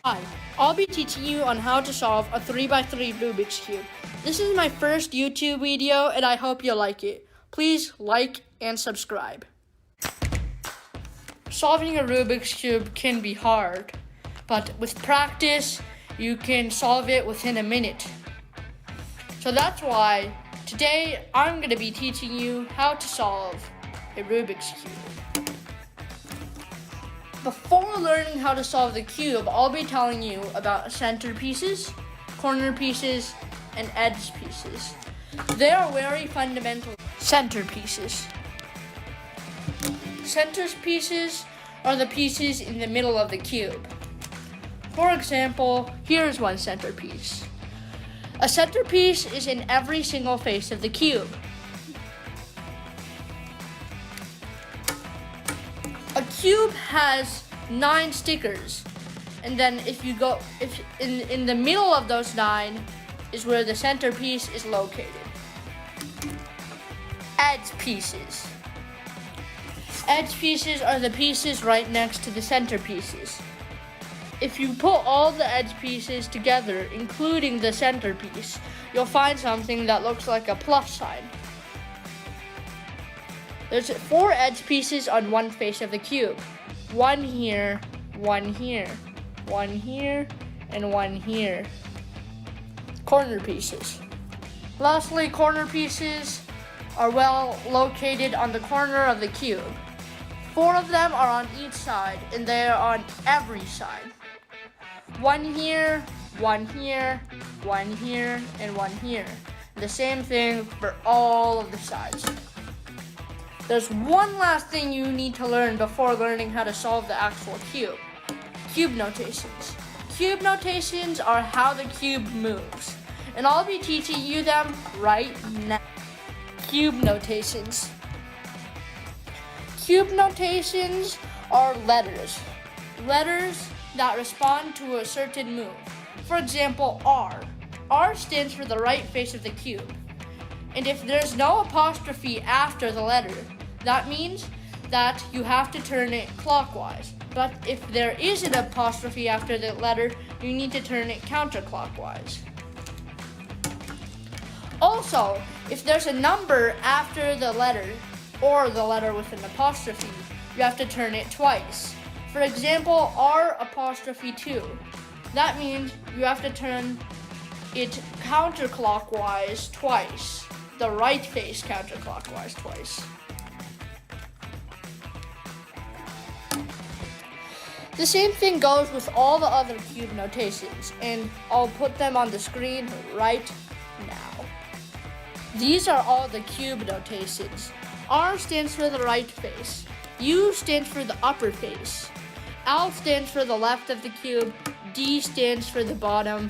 Hi, I'll be teaching you on how to solve a 3x3 Rubik's Cube. This is my first YouTube video and I hope you like it. Please like and subscribe. Solving a Rubik's Cube can be hard, but with practice, you can solve it within a minute. So that's why today I'm going to be teaching you how to solve a Rubik's Cube. Before learning how to solve the cube, I'll be telling you about center pieces, corner pieces, and edge pieces. They are very fundamental. Center pieces. Center pieces are the pieces in the middle of the cube. For example, here's one centerpiece. A centerpiece is in every single face of the cube. A cube has 9 stickers, and then if in the middle of those 9 is where the centerpiece is located. Edge pieces. Edge pieces are the pieces right next to the centerpieces. If you put all the edge pieces together, including the centerpiece, you'll find something that looks like a plus sign. There's 4 edge pieces on one face of the cube. One here, one here, one here, and one here. Corner pieces. Lastly, corner pieces are well located on the corner of the cube. 4 of them are on each side, and they are on every side. One here, one here, one here, and one here. The same thing for all of the sides. There's one last thing you need to learn before learning how to solve the actual cube. Cube notations. Cube notations are how the cube moves, and I'll be teaching you them right now. Cube notations. Cube notations are letters. Letters that respond to a certain move. For example, R. R stands for the right face of the cube. And if there's no apostrophe after the letter, that means that you have to turn it clockwise. But if there is an apostrophe after the letter, you need to turn it counterclockwise. Also, if there's a number after the letter, or the letter with an apostrophe, you have to turn it twice. For example, R'2. That means you have to turn it counterclockwise twice. The right face counterclockwise twice. The same thing goes with all the other cube notations, and I'll put them on the screen right now. These are all the cube notations. R stands for the right face. U stands for the upper face. L stands for the left of the cube. D stands for the bottom.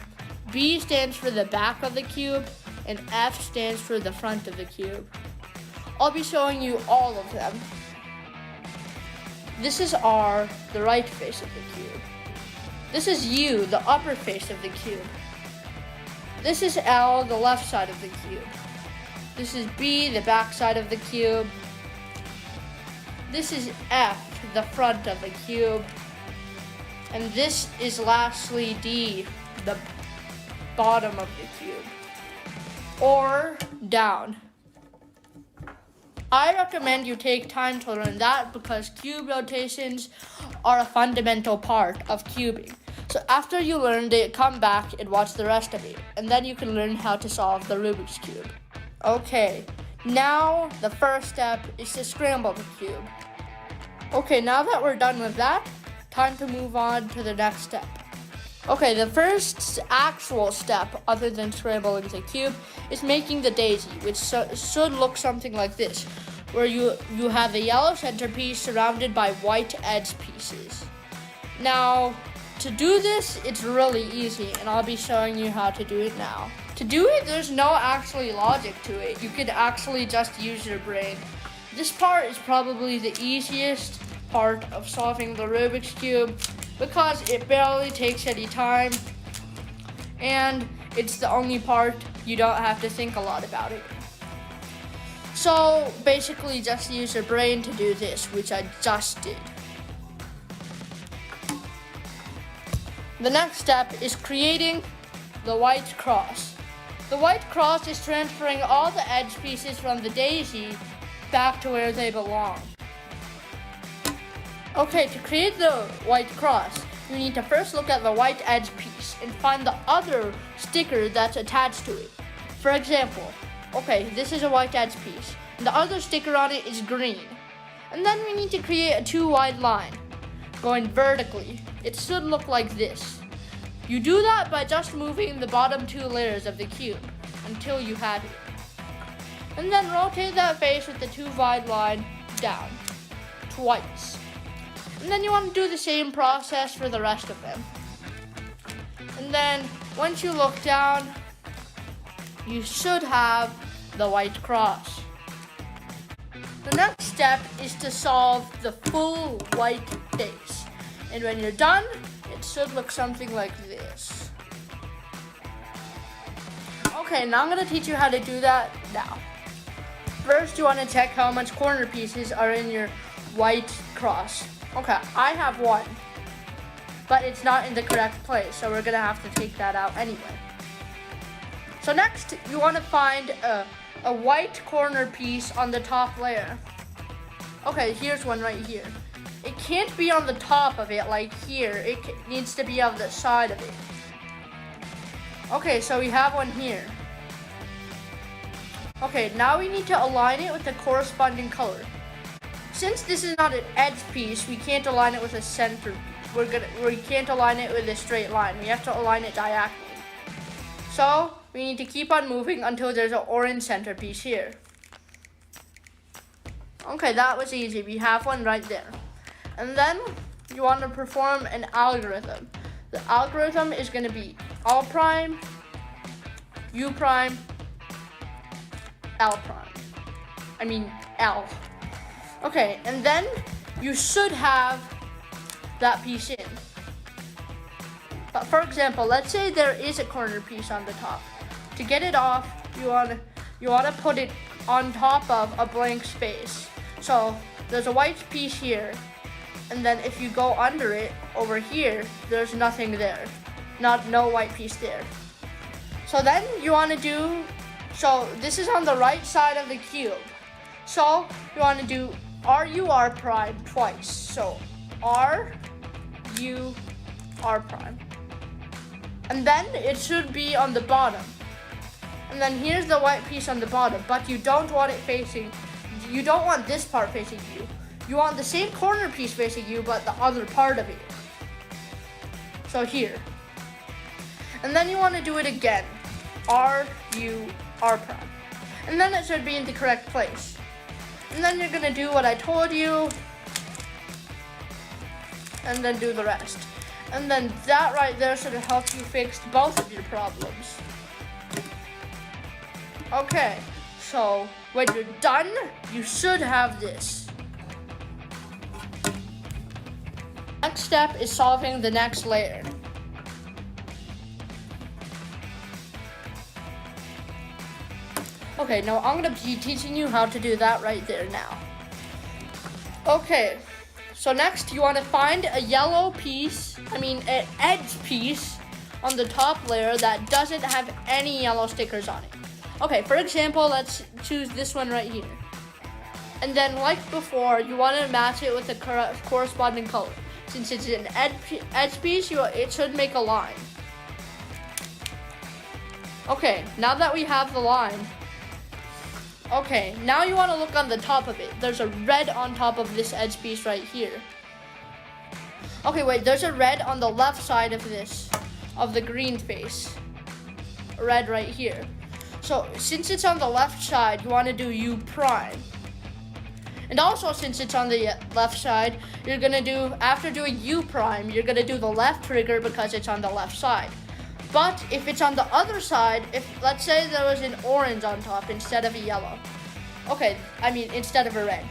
B stands for the back of the cube. And F stands for the front of the cube. I'll be showing you all of them. This is R, the right face of the cube. This is U, the upper face of the cube. This is L, the left side of the cube. This is B, the back side of the cube. This is F, the front of the cube. And this is lastly D, the bottom of the cube. Or down. I recommend you take time to learn that because cube notations are a fundamental part of cubing. So after you learned it, come back and watch the rest of it, and then you can learn how to solve the Rubik's Cube. Okay, now the first step is to scramble the cube. Okay, now that we're done with that, time to move on to the next step. Okay, the first actual step, other than scrambling the cube, is making the daisy, which should look something like this, where you have a yellow centerpiece surrounded by white edge pieces. Now, to do this, it's really easy, and I'll be showing you how to do it now. To do it, there's no actually logic to it. You could actually just use your brain. This part is probably the easiest part of solving the Rubik's Cube, because it barely takes any time, and it's the only part you don't have to think a lot about it. So basically just use your brain to do this, which I just did. The next step is creating the white cross. The white cross is transferring all the edge pieces from the daisy back to where they belong. Okay, to create the white cross, you need to first look at the white edge piece and find the other sticker that's attached to it. For example, okay, this is a white edge piece, and the other sticker on it is green. And then we need to create a 2-wide line going vertically. It should look like this. You do that by just moving the bottom 2 layers of the cube until you have it. And then rotate that face with the 2-wide line down twice. And then you want to do the same process for the rest of them. And then once you look down, you should have the white cross. The next step is to solve the full white face. And when you're done, it should look something like this. Okay, now I'm going to teach you how to do that now. First, you want to check how much corner pieces are in your white cross. Okay, I have 1, but it's not in the correct place, so we're going to have to take that out anyway. So next, you want to find a white corner piece on the top layer. Okay, here's one right here. It can't be on the top of it like here. It needs to be on the side of it. Okay, so we have one here. Okay, now we need to align it with the corresponding color. Since this is not an edge piece, we can't align it with a center piece. We can't align it with a straight line. We have to align it diagonally. So we need to keep on moving until there's an orange centerpiece here. Okay, that was easy. We have one right there. And then you want to perform an algorithm. The algorithm is going to be L prime, U prime, L prime. I mean L. Okay, and then you should have that piece in. But for example, let's say there is a corner piece on the top. To get it off, you want to put it on top of a blank space. So there's a white piece here, and then if you go under it over here, there's nothing there. No white piece there. So then you want to do, so this is on the right side of the cube. So you want to do R prime twice. So R, U, R prime. And then it should be on the bottom. And then here's the white piece on the bottom, but you don't want it facing, you don't want this part facing you. You want the same corner piece facing you, but the other part of it. So here. And then you want to do it again. R, U, R prime. And then it should be in the correct place. And then you're going to do what I told you, and then do the rest. And then that right there should help you fix both of your problems. Okay, so when you're done, you should have this. Next step is solving the next layer. Okay, now I'm going to be teaching you how to do that right there now. Okay, so next you want to find a yellow piece, an edge piece on the top layer that doesn't have any yellow stickers on it. Okay, for example, let's choose this one right here. And then like before, you want to match it with the corresponding color. Since it's an edge piece, it should make a line. Okay, now that we have the line, okay, now you want to look on the top of it. There's a red on top of this edge piece right here. Okay, wait, there's a red on the left side of this, of the green face. Red right here. So, since it's on the left side, you want to do U prime. And also, since it's on the left side, you're going to do, after doing U prime, you're going to do the left trigger because it's on the left side. But if it's on the other side, if let's say there was an orange on top instead of a yellow, instead of a red,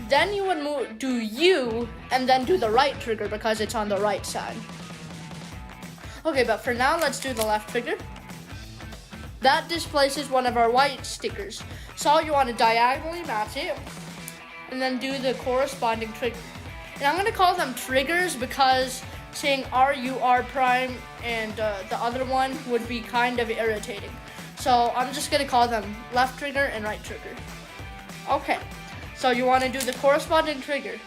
then you would do U and then do the right trigger because it's on the right side. Okay, but for now, let's do the left trigger. That displaces one of our white stickers. So you want to diagonally match it and then do the corresponding trigger. And I'm going to call them triggers because saying RUR prime and the other one would be kind of irritating. So I'm just gonna call them left trigger and right trigger. Okay, so you wanna do the corresponding trigger.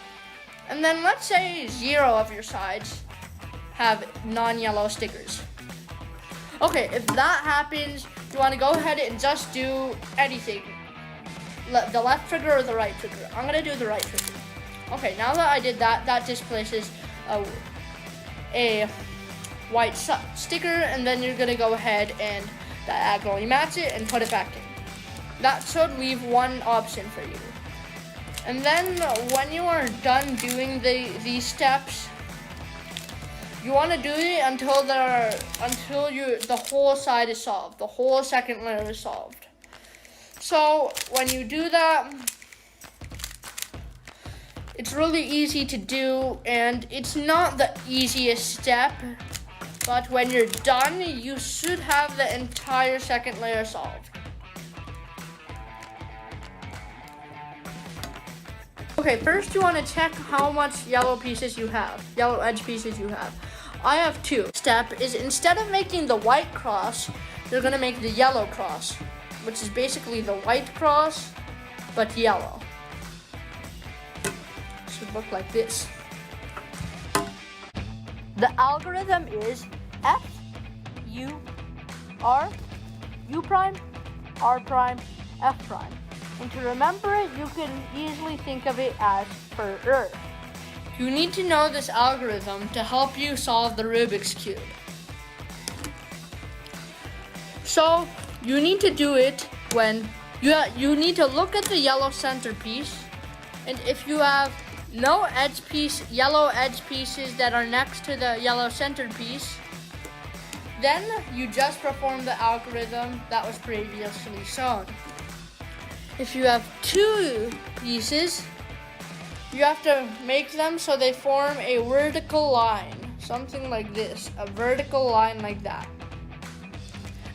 And then let's say 0 of your sides have non-yellow stickers. Okay, if that happens, you wanna go ahead and just do anything. The left trigger or the right trigger. I'm gonna do the right trigger. Okay, now that I did that, that displaces a white sticker, and then you're gonna go ahead and diagonally match it and put it back in. That should leave one option for you. And then when you are done doing these steps, you want to do it until the whole side is solved, the whole second layer is solved. So when you do that, it's really easy to do, and it's not the easiest step, but when you're done, you should have the entire second layer solved. Okay, first you want to check how much yellow pieces you have, yellow edge pieces you have. I have 2. Step is, instead of making the white cross, you're gonna make the yellow cross, which is basically the white cross, but yellow. Should look like this. The algorithm is F, U, R, U prime, R prime, F prime. And to remember it, you can easily think of it as per. You need to know this algorithm to help you solve the Rubik's Cube. So you need to do it when you need to look at the yellow centerpiece, and if you have no yellow edge pieces that are next to the yellow centerpiece, then you just perform the algorithm that was previously shown. If you have 2 pieces, you have to make them so they form a vertical line, something like this, a vertical line like that.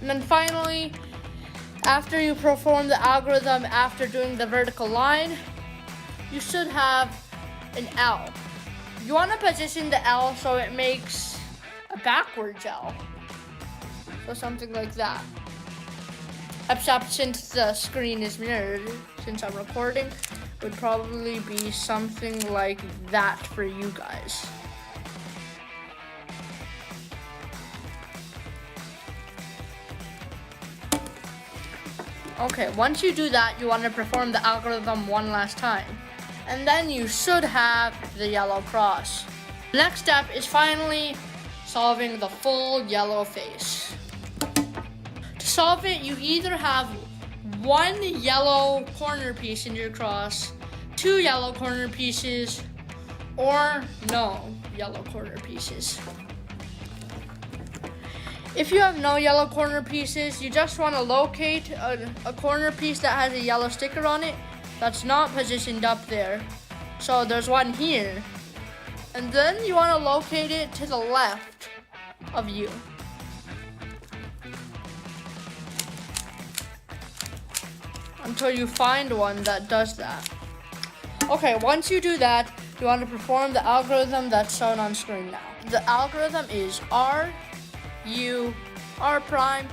And then finally, after you perform the algorithm after doing the vertical line, you should have an L. You want to position the L so it makes a backwards L. So something like that. Except since the screen is mirrored, since I'm recording, would probably be something like that for you guys. Okay, once you do that, you want to perform the algorithm one last time. And then you should have the yellow cross. The next step is finally solving the full yellow face. To solve it, you either have 1 yellow corner piece in your cross, 2 yellow corner pieces, or no yellow corner pieces. If you have no yellow corner pieces, you just want to locate a corner piece that has a yellow sticker on it that's not positioned up there. So there's one here. And then you want to locate it to the left of you. Until you find one that does that. Okay, once you do that, you want to perform the algorithm that's shown on screen now. The algorithm is R, U, R prime,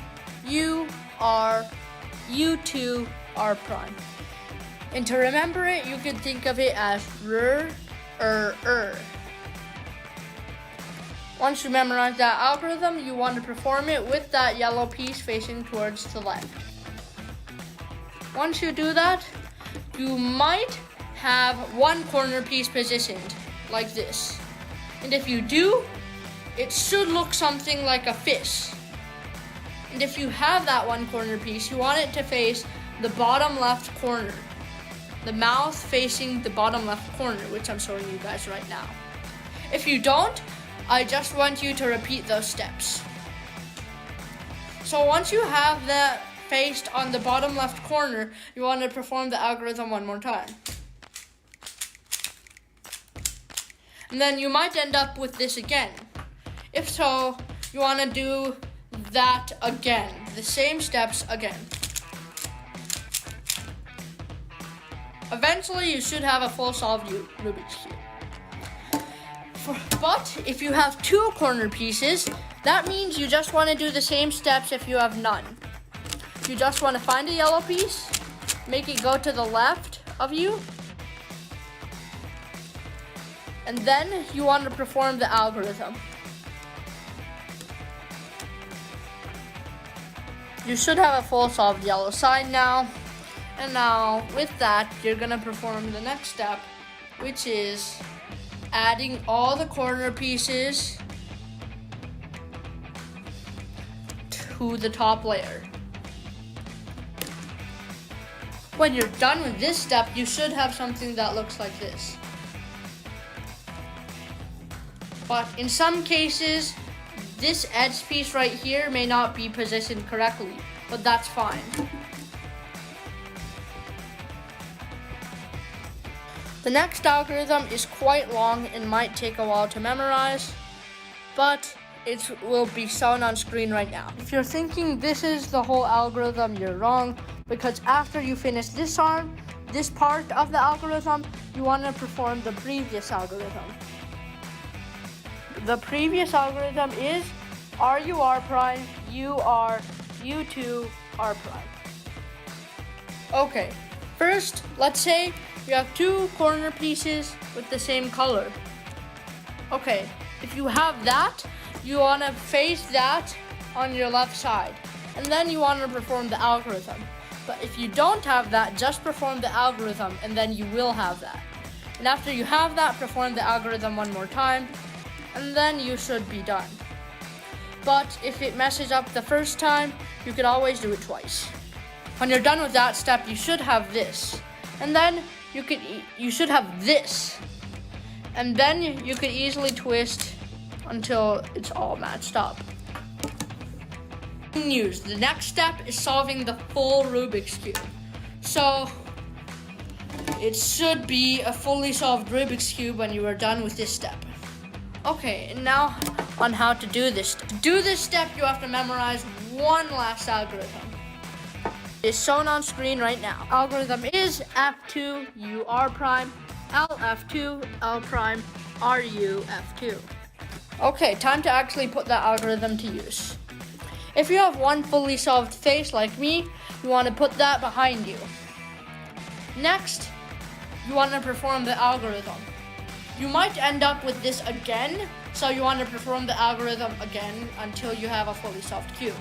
U, R, U2, R prime. And to remember it, you can think of it as R. Once you memorize that algorithm, you want to perform it with that yellow piece facing towards the left. Once you do that, you might have 1 corner piece positioned like this. And if you do, it should look something like a fish. And if you have that 1 corner piece, you want it to face the bottom left corner. The mouth facing the bottom left corner, which I'm showing you guys right now. If you don't, I just want you to repeat those steps. So once you have that faced on the bottom left corner, you want to perform the algorithm one more time. And then you might end up with this again. If so, you want to do that again, the same steps again. Eventually, you should have a full solved Rubik's Cube. But if you have 2 corner pieces, that means you just want to do the same steps if you have none. You just want to find a yellow piece, make it go to the left of you, and then you want to perform the algorithm. You should have a full solved yellow side now. And now with that, you're gonna perform the next step, which is adding all the corner pieces to the top layer. When you're done with this step, you should have something that looks like this. But in some cases, this edge piece right here may not be positioned correctly, but that's fine. The next algorithm is quite long and might take a while to memorize, but it will be shown on screen right now. If you're thinking this is the whole algorithm, you're wrong, because after you finish this part of the algorithm, you want to perform the previous algorithm. The previous algorithm is RU prime, UR, U2, R prime. Okay, first, let's say you have 2 corner pieces with the same color. Okay, if you have that, you want to face that on your left side, and then you want to perform the algorithm. But if you don't have that, just perform the algorithm, and then you will have that. And after you have that, perform the algorithm one more time, and then you should be done. But if it messes up the first time, you could always do it twice. When you're done with that step, you should have this. And then you should have this. And then you could easily twist until it's all matched up. News. The next step is solving the full Rubik's Cube. So it should be a fully solved Rubik's Cube when you are done with this step. Okay, and now on how to do this. To do this step, you have to memorize one last algorithm. It's shown on screen right now. Algorithm is F2, UR prime, LF2, L prime, RU, F2. Okay, time to actually put that algorithm to use. If you have one fully solved face like me, you want to put that behind you. Next, you want to perform the algorithm. You might end up with this again, so you want to perform the algorithm again until you have a fully solved cube.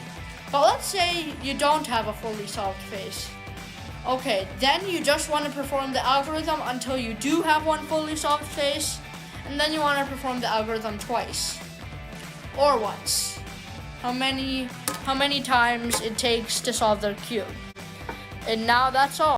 But let's say you don't have a fully solved face. Okay, then you just want to perform the algorithm until you do have one fully solved face, and then you want to perform the algorithm twice or once. How many times it takes to solve the cube. And now that's all.